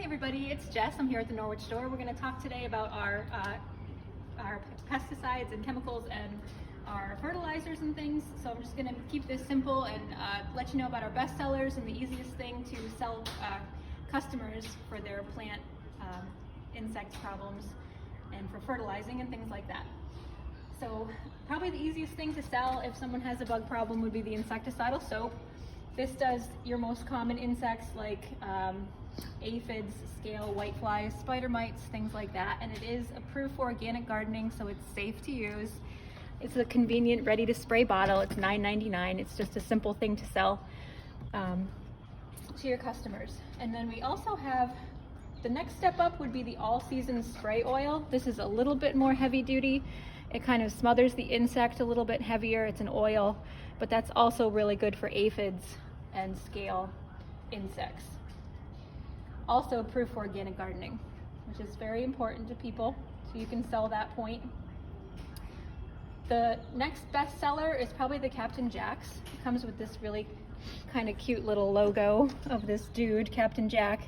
everybody, it's Jess. I'm here at the Norwich store. We're going to talk today about our pesticides and chemicals and our fertilizers and things. So I'm just going to keep this simple and let you know about our best sellers and the easiest thing to sell customers for their plant insect problems and for fertilizing and things like that. So probably the easiest thing to sell if someone has a bug problem would be the insecticidal soap. This does your most common insects like aphids, scale, whiteflies, spider mites, things like that. And it is approved for organic gardening, so it's safe to use. It's a convenient, ready to spray bottle. It's $9.99. It's just a simple thing to sell to your customers. And then we also have, the next step up would be the all-season spray oil. This is a little bit more heavy duty. It kind of smothers the insect a little bit heavier. It's an oil, but that's also really good for aphids and scale insects. Also approved for organic gardening, which is very important to people, so you can sell that point. The next best seller is probably the Captain Jack's. It comes with this really kind of cute little logo of this dude, Captain Jack.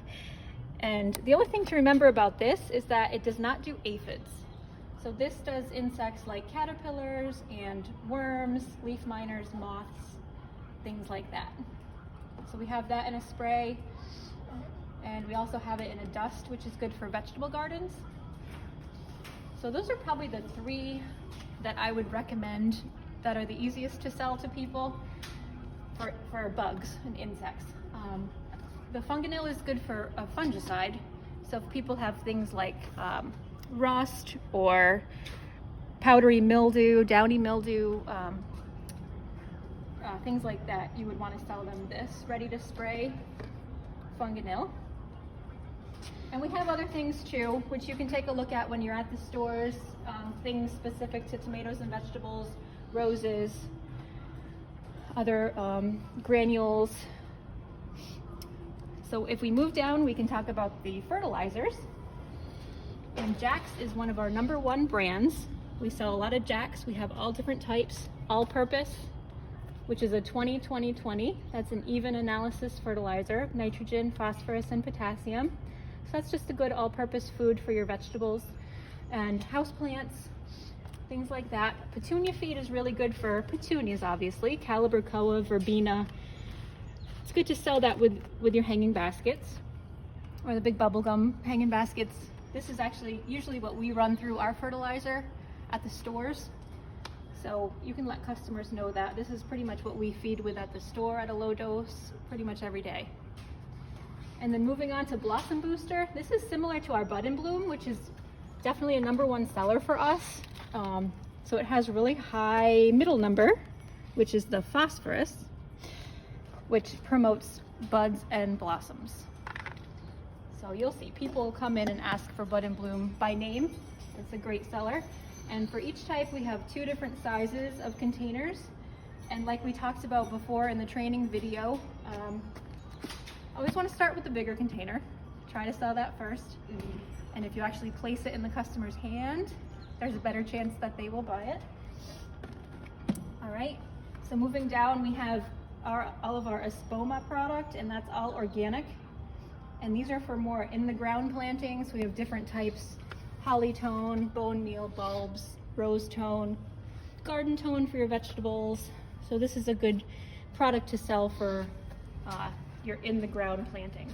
And the only thing to remember about this is that it does not do aphids. So this does insects like caterpillars and worms, leaf miners, moths, things like that. So we have that in a spray, and we also have it in a dust, which is good for vegetable gardens. So those are probably the three that I would recommend that are the easiest to sell to people for bugs and insects. The funganil is good for a fungicide. So if people have things like rust or powdery mildew, downy mildew, things like that, you would want to sell them this ready to spray funganil. And we have other things too, which you can take a look at when you're at the stores, things specific to tomatoes and vegetables, roses, other granules. So if we move down, we can talk about the fertilizers. And Jack's is one of our #1 brands. We sell a lot of Jack's. We have all different types, all-purpose, which is a 20-20-20. That's an even analysis fertilizer, nitrogen, phosphorus, and potassium. So that's just a good all-purpose food for your vegetables and houseplants, things like that. Petunia feed is really good for petunias, obviously. Calibrachoa, verbena. It's good to sell that with your hanging baskets or the big bubblegum hanging baskets. This is actually usually what we run through our fertilizer at the stores. So you can let customers know that. This is pretty much what we feed with at the store at a low dose pretty much every day. And then moving on to Blossom Booster. This is similar to our Bud and Bloom, which is definitely a #1 seller for us. So it has really high middle number, which is the phosphorus, which promotes buds and blossoms. So you'll see people come in and ask for Bud and Bloom by name. It's a great seller. And for each type, we have 2 different sizes of containers. And like we talked about before in the training video, always want to start with the bigger container. Try to sell that first. And if you actually place it in the customer's hand, there's a better chance that they will buy it. All right, so moving down, we have all of our Espoma product, and that's all organic. And these are for more in the ground plantings. We have different types: holly tone, bone meal bulbs, rose tone, garden tone for your vegetables. So this is a good product to sell for your in the ground plantings.